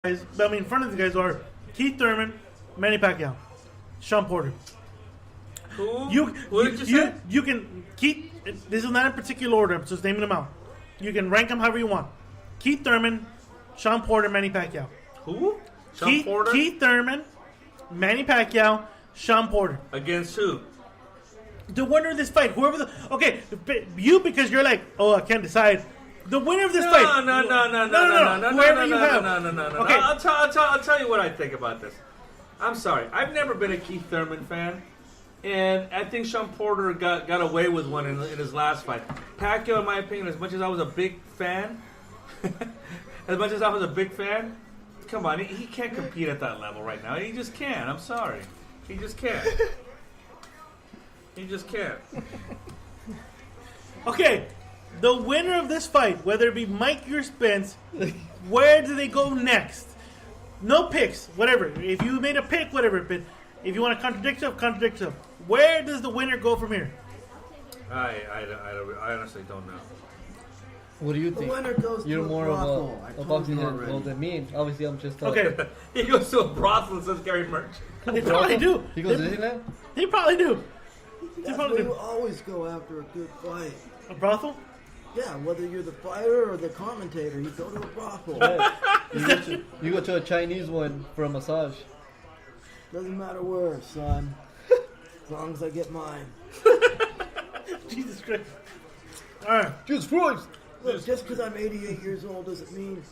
guys, in front of these guys are Keith Thurman, Manny Pacquiao, Sean Porter. Who? What did you say? You can Keith. This is not in particular order. I'm just naming them out. You can rank them however you want. Keith Thurman, Sean Porter, Manny Pacquiao. Who? Sean Porter? Keith Thurman, Manny Pacquiao, Sean Porter. Against who? The winner of this fight, whoever you, because you're like, oh, I can't decide. The winner of this fight. No. Whoever you have. No. Okay. I'll tell you what I think about this. I'm sorry. I've never been a Keith Thurman fan. And I think Sean Porter got away with one in his last fight. Pacquiao, in my opinion, as much as I was a big fan, come on, he can't compete at that level right now. He just can't. I'm sorry. He just can't. He just can't. Okay, the winner of this fight, whether it be Mikey or Spence, where do they go next? No picks, whatever. If you made a pick, whatever. But if you want to contradict yourself, where does the winner go from here? I honestly don't know. What do you think? The winner goes You're to more a of brothel. a boxing fan than me. Obviously, I'm just okay. He goes to a brothel, says Gary Merch. They probably do. He goes to Disneyland? They probably do. That's where you always go after a good fight. A brothel? Yeah, whether you're the fighter or the commentator, you go to a brothel. Yeah. You go to a Chinese one for a massage. Doesn't matter where, son. As long as I get mine. Jesus Christ. All right. Jesus Christ. Look, just because I'm 88 years old doesn't mean...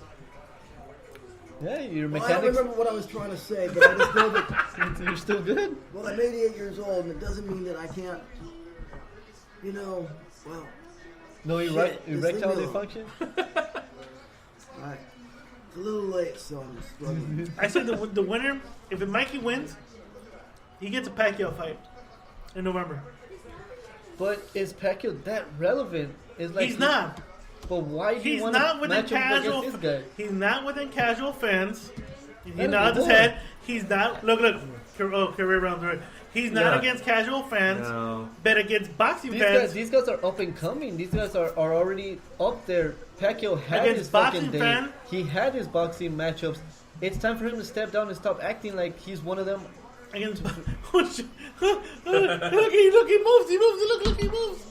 Yeah, your Well, I don't mechanics. remember what I was trying to say, but I just know that... You're still good. Well, I'm 88 years old, and it doesn't mean that I can't... well... No, Shit, erectile just leave me dysfunction? Alright. It's a little late, so I'm struggling. I said the winner, if Mikey wins, he gets a Pacquiao fight in November. But is Pacquiao that relevant? He's not. But why do He's you want not to within match him casual. against this guy? He's not within casual fans. He That is nods his the head. He's not. Look. Career rounds right. He's not against casual fans, but against boxing fans. These guys are up and coming. These guys are already up there. Pacquiao had Against his fucking boxing day. fan? He had his boxing matchups. It's time for him to step down and stop acting like he's one of them. Against look, he moves. Look, he moves.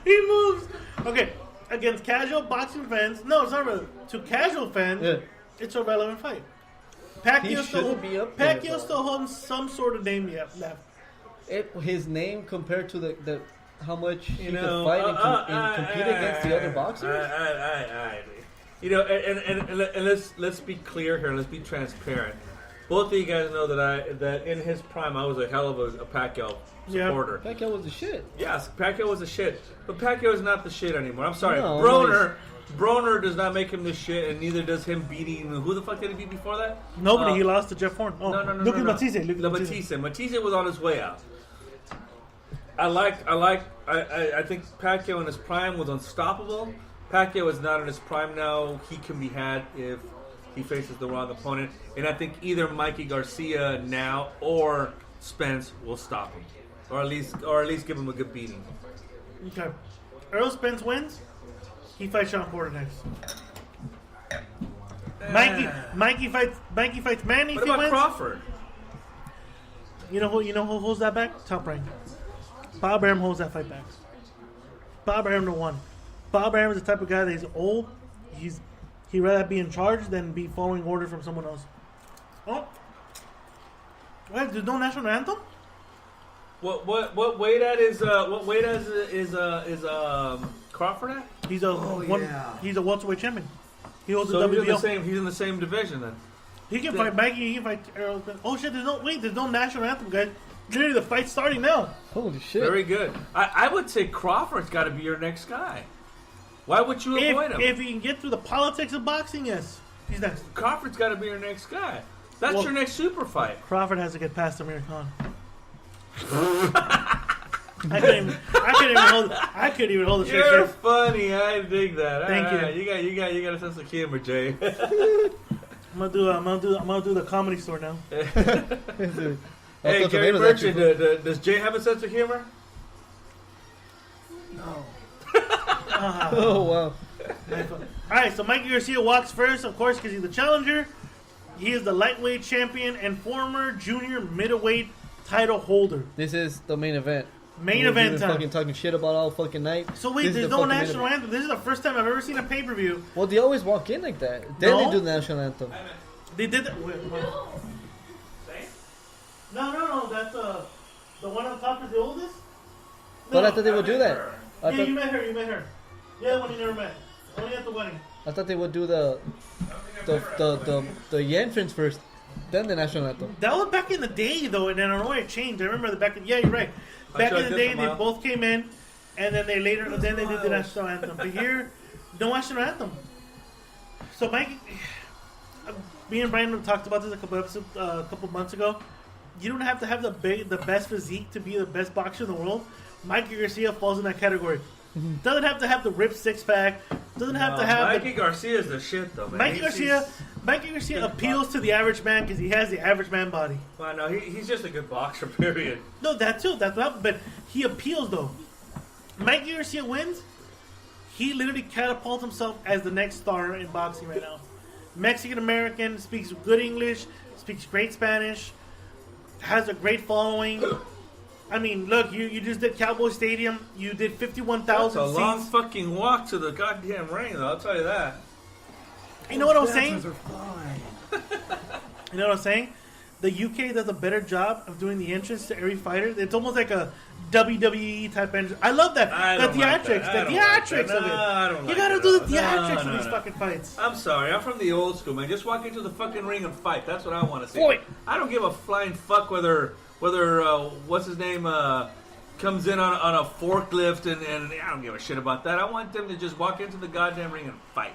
He moves. Okay, against casual boxing fans, no, it's not relevant. To casual fans, it's a relevant fight. Pacquiao still holds some sort of name left. His name compared to the how much he could fight and compete against the other boxers. And let's be clear here. Let's be transparent. Both of you guys know that in his prime, I was a hell of a Pacquiao supporter. Yeah. Pacquiao was the shit. Yes, Pacquiao was the shit. But Pacquiao is not the shit anymore. I'm sorry. No, Broner does not make him the shit, and neither does him beating... Who the fuck did he beat before that? Nobody. He lost to Jeff Horn. Oh, no. Matisse. Matisse was on his way out. I think Pacquiao in his prime was unstoppable. Pacquiao is not in his prime now. He can be had if he faces the wrong opponent. And I think either Mikey Garcia now or Spence will stop him. Or at least give him a good beating. Okay. Earl Spence wins. He fights Sean Porter next. Mikey fights Manny. What about Crawford? You know who holds that back? Top Rank. Bob Arum holds that fight back. Bob Arum the one. Bob Arum is the type of guy that he's old. He'd rather be in charge than be following order from someone else. Oh, what? There's no national anthem? What weight at is Crawford at? He's a welterweight champion. He holds the WBO. He's in the same division then. He can fight Maggie. He can fight Errol. Oh shit! There's no national anthem, guys. Literally, the fight's starting now. Holy shit! Very good. I would say Crawford's got to be your next guy. Why would you avoid him? If he can get through the politics of boxing, yes, he's next. Crawford's got to be your next guy. That's your next super fight. Crawford has to get past Amir Khan. I couldn't even hold the straight face. You're funny. I dig that. Thank you. You got a sense of humor, Jay. I'm gonna do the Comedy Store now. Hey, Gary Merchant, does Jay have a sense of humor? No. Oh wow. All right, so Mikey Garcia walks first, of course, because he's the challenger. He is the lightweight champion and former junior middleweight title holder. This is the main event. Main event been time. fucking talking shit about all fucking night. So wait, This is there's the no fucking national main event. anthem. This is the first time I've ever seen a pay-per-view. Well, they always walk in like that. Then No. they do the national anthem. They did that. Wait, what? No. That's the one on top is the oldest. But I thought they would do that. I Yeah, thought, you met her. Yeah, the one you never met. Only at the wedding. I thought they would do the entrance first, then the national anthem. That was back in the day, though, and then I don't know why it changed. I remember yeah, you're right. Back in the day, they both came in, and then they did the national anthem. But here, no national anthem. So Mike, me and Brian talked about this a couple months ago. You don't have to have the best physique to be the best boxer in the world. Mikey Garcia falls in that category. Doesn't have to have the ripped six pack. Doesn't have to have. Mikey Garcia is the shit, though, man. Mikey Garcia appeals to the average man because he has the average man body. Well, no, he's just a good boxer, period. No, that too. That's what. But he appeals though. Mikey Garcia wins. He literally catapults himself as the next star in boxing right now. Mexican American, speaks good English, speaks great Spanish, has a great following. I mean, look, you just did Cowboy Stadium. You did 51,000 It's seats. a long fucking walk to the goddamn ring, though. I'll tell you that. You know what I'm saying? Dancers are fine. You know what I'm saying? The UK does a better job of doing the entrance to every fighter. It's almost like a WWE type entrance. I love that. I The don't like theatrics. that. The theatrics of it. I don't You like gotta that. do the No, theatrics no, for these no. fucking fights. I'm sorry. I'm from the old school, man. Just walk into the fucking ring and fight. That's what I want to see. Fight. I don't give a flying fuck whether what's his name comes in on a forklift and I don't give a shit about that. I want them to just walk into the goddamn ring and fight.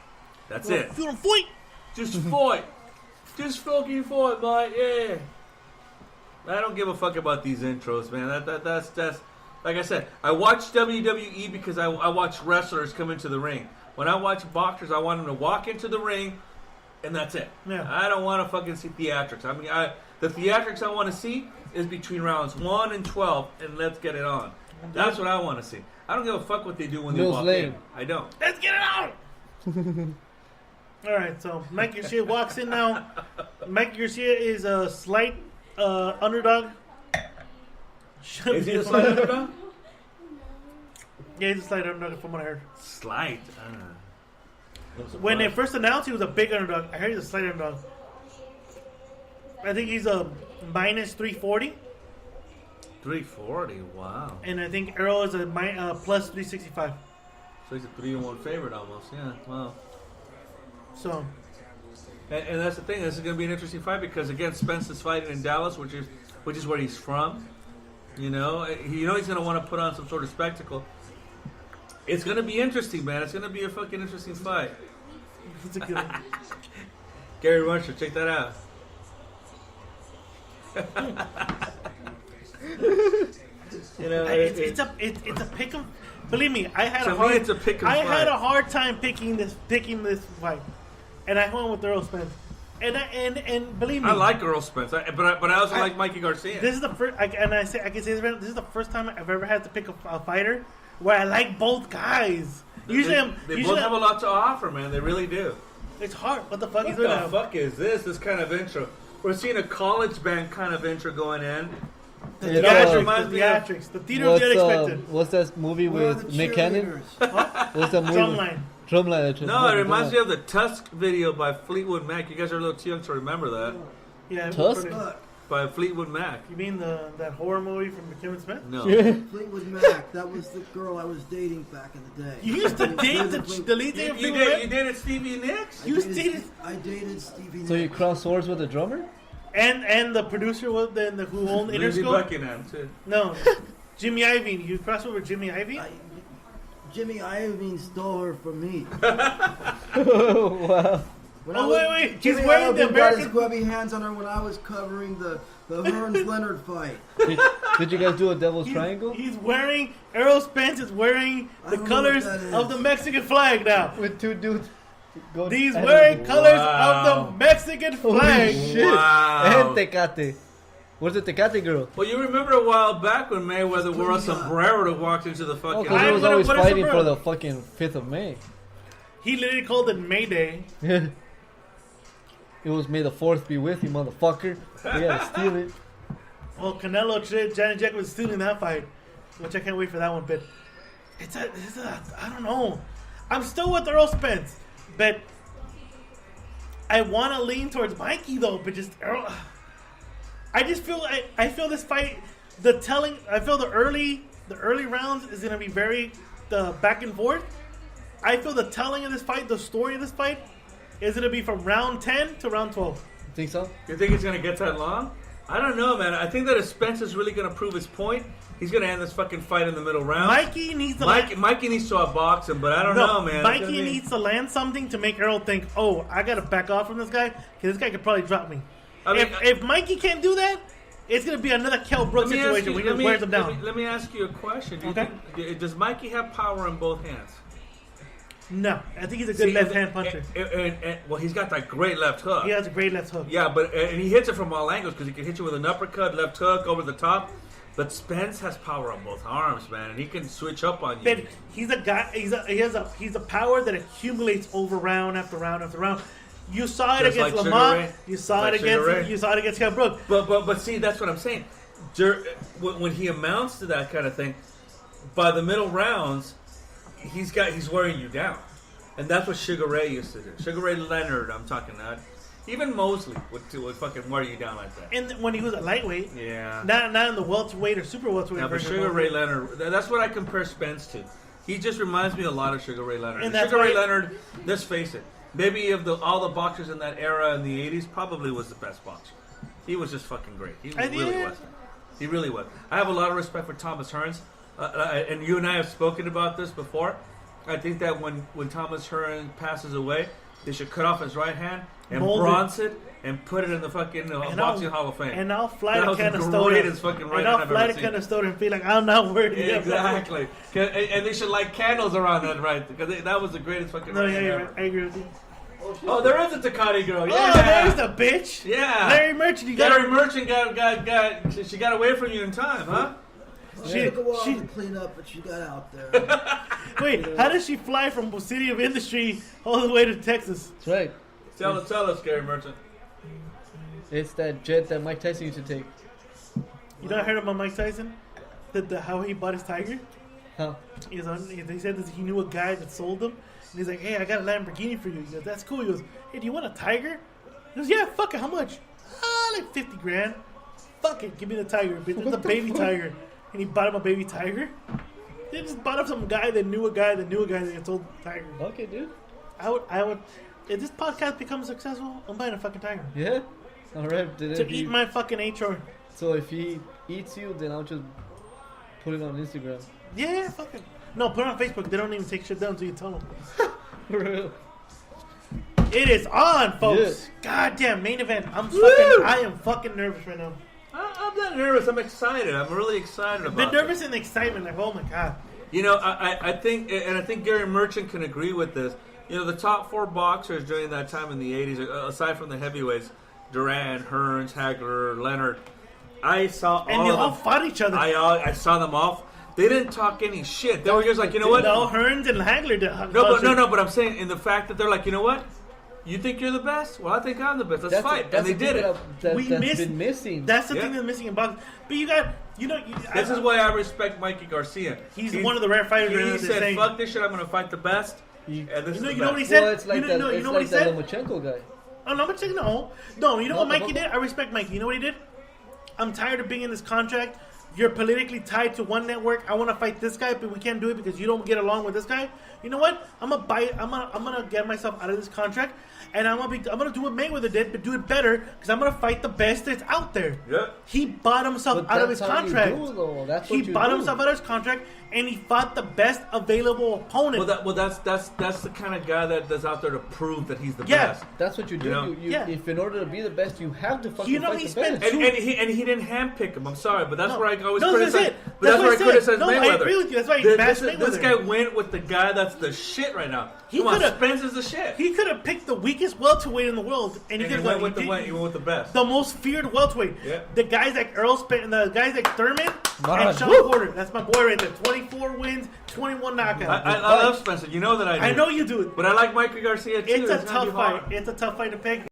That's it. Feel them fight. Just fight. Just fucking fight, mate. Yeah. I don't give a fuck about these intros, man. That's like I said. I watch WWE because I watch wrestlers come into the ring. When I watch boxers, I want them to walk into the ring, and that's it. Yeah. I don't want to fucking see theatrics. I mean, the theatrics I want to see is between rounds 1 and 12, and let's get it on. That's what I want to see. I don't give a fuck what they do when they walk in. I don't. Let's get it on. All right, so Mike Garcia walks in now. Mike Garcia is a slight underdog. Is he a slight underdog? Yeah, he's a slight underdog from what I heard. Slight. When they first announced he was a big underdog, I heard he's a slight underdog. I think he's a minus 340. 340. Wow. And I think Errol is a plus 365. So he's a 3-1 favorite almost. Yeah. Wow. So, And that's the thing. This is going to be an interesting fight because again, Spence is fighting in Dallas, which is where he's from. You know he's going to want to put on some sort of spectacle. It's going to be interesting, man. It's going to be a fucking interesting fight. it's a good one. Gary Rusher, check that out. You know, it's a pick 'em. Believe me, I had it's a pick 'em I fight. had a hard time picking this fight, and I went with Earl Spence. And believe me, I like Earl Spence, but I also like Mikey Garcia. This is the first, I can say this. This is the first time I've ever had to pick a fighter where I like both guys. Usually, they both have a lot to offer, man. They really do. It's hard. What the fuck What is it? the fuck is this? This kind of intro. We're seeing a college band kind of intro going in. The You know, theatrics. The theater of the unexpected. What's that movie Where are with the Nick Cannon? cheerleaders? What's that movie? Drumline. Drumline. No, it reminds me of the Tusk video by Fleetwood Mac. You guys are a little too young to remember that. Yeah. Tusk? Look, By Fleetwood Mac. You mean that horror movie from Kevin Smith? No. Fleetwood Mac. That was the girl I was dating back in the day. You used to date the lead singer of Fleetwood Mac? You dated Stevie Nicks? I dated Stevie. So you Nicks. cross swords with the drummer? And the producer was who owned Lindsey Interscope? Buckingham, too. No. Jimmy Iovine. You crossed over Jimmy Iovine? Jimmy Iovine stole her from me. Oh, wow. When Oh, I was- wait. He's Jimmy wearing the Iovine got his American... grubby hands on her when I was covering the Hearns Leonard fight. Did you guys do a devil's triangle? He's wearing... Errol Spence is wearing I the don't know colors what that is. of the Mexican flag now. With two dudes. He's wearing colors Wow. of the Mexican flag. Shit. Wow. And Tecate. Where's the Tecate girl? Well, you remember a while back when Mayweather wore a sombrero to walk into the Oh, fucking... because he was what always is fighting the for bro? the fucking 5th of May. He literally called it Mayday. It was May the 4th be with you, motherfucker. You gotta steal it. Well, Canelo, Janet Jack was stealing that fight, which I can't wait for that one. But it's a I don't know. I'm still with Errol Spence, but I want to lean towards Mikey though. But just Errol, I just feel I feel this fight, I feel the early rounds is gonna be very back and forth. I feel the telling of this fight, the story of this fight, is gonna be from round 10 to round 12. Think so? You think it's gonna get that long? I don't know, man. I think that if Spence is really gonna prove his point, he's gonna end this fucking fight in the middle round. Mikey needs to Mikey needs to outbox him, but I don't know, man. Mikey needs to land something to make Errol think, oh, I gotta back off from this guy because this guy could probably drop me. If Mikey can't do that, it's gonna be another Kell Brooks situation where he just wears him down. Let me ask you a question. Does Mikey have power in both hands? No, I think he's a good left-hand puncher. Well, he's got that great left hook. He has a great left hook. Yeah, but and he hits it from all angles because he can hit you with an uppercut, left hook, over the top. But Spence has power on both arms, man, and he can switch up on you. But he's a guy. He's a power that accumulates over round after round after round. You saw it against Lamont. You saw it against Kell Brooks. But see, that's what I'm saying. When he amounts to that kind of thing, by the middle rounds, he's wearing you down, and that's what Sugar Ray used to do. Sugar Ray Leonard, I'm talking about. Even Mosley would fucking wear you down like that. And when he was a lightweight, yeah, not in the welterweight or super welterweight. Yeah, but Sugar Ray Leonard, that's what I compare Spence to. He just reminds me a lot of Sugar Ray Leonard. And Sugar Ray Leonard, let's face it, maybe of all the boxers in that era in the 80s, probably was the best boxer. He was just fucking great. He really was. He really was. I have a lot of respect for Thomas Hearns, and you and I have spoken about this before. I think that when Thomas Hearns passes away, they should cut off his right hand and bronze it and put it in the fucking Boxing Hall of Fame. And I'll fly to Canastota and feel like I'm not worthy. Exactly. And they should light candles around that, right? Because that was the greatest fucking. No, yeah, you're right. I agree with you. Oh, there is a Takati girl. Yeah, there's the bitch. Yeah, Larry Merchant. She got away from you in time, huh? She took a while to clean up, but she got out there. Wait, how does she fly from the city of industry all the way to Texas? That's right. Tell us, Gary Merchant. It's that jet that Mike Tyson used to take. You know, I heard about Mike Tyson? How he bought his tiger? Huh? They said that he knew a guy that sold them. And he's like, hey, I got a Lamborghini for you. He goes, that's cool. He goes, hey, do you want a tiger? He goes, yeah, fuck it. How much? Like 50 grand. Fuck it. Give me the tiger. It's a baby tiger. And he bought him a baby tiger. They just bought up some guy that knew a guy that had sold the tiger. Okay, dude. I would. If this podcast becomes successful, I'm buying a fucking tiger. Yeah? Alright. To eat my fucking HR. So if he eats you, then I'll just put it on Instagram. Yeah, fucking. No, put it on Facebook. They don't even take shit down until you tell them. For real. It is on, folks. Yeah. Goddamn, main event. I am fucking nervous right now. I'm not nervous. I'm excited. I'm really excited about it. The nervous and the excitement. Like, oh my god. You know, I think Gary Merchant can agree with this. You know, the top four boxers during that time in the 80s, aside from the heavyweights, Duran, Hearns, Hagler, Leonard, I saw and all they of them. all fought each other. I saw them all. They didn't talk any shit. They were just like, you know what? No, Hearns and Hagler did. No, but I'm saying in the fact that they're like, you know what? You think you're the best? Well, I think I'm the best. Let's fight. And they did it. That's been missing. That's the thing that's missing in boxing. But you got, this is why I respect Mikey Garcia. He's one of the rare fighters. He said, fuck this shit, I'm going to fight the best. And this you know what he said? Well, it's like that Lomachenko guy. Oh, Lomachenko, no. You know what Mikey did? I respect Mikey. You know what he did? I'm tired of being in this contract. You're politically tied to one network. I want to fight this guy, but we can't do it because you don't get along with this guy. You know what? I'm gonna get myself out of this contract, and I'm gonna do what Mayweather did, but do it better because I'm gonna fight the best that's out there. Yeah. He bought himself out of his contract. He bought himself out of his contract, and he fought the best available opponent. Well, that's the kind of guy that's out there to prove that he's the best. That's what you do. If in order to be the best, you have to fucking fight the best. And he didn't handpick him. I'm sorry, but that's where always No, that's criticize. it. But that's why I criticize No, Mayweather. I agree with you. That's why he bashed Mayweather. This guy went with the guy that's the shit right now. Come on, Spence is the shit. He could have picked the weakest welterweight in the world, and he went with the best. The most feared welterweight. Yeah. The guys like Earl Spence, the guys like Thurman and Sean Porter. That's my boy right there. 24 wins, 21 knockouts. I love Spencer. You know that I do. I know you do. But I like Mikey Garcia too. It's a tough fight. It's a tough fight to pick.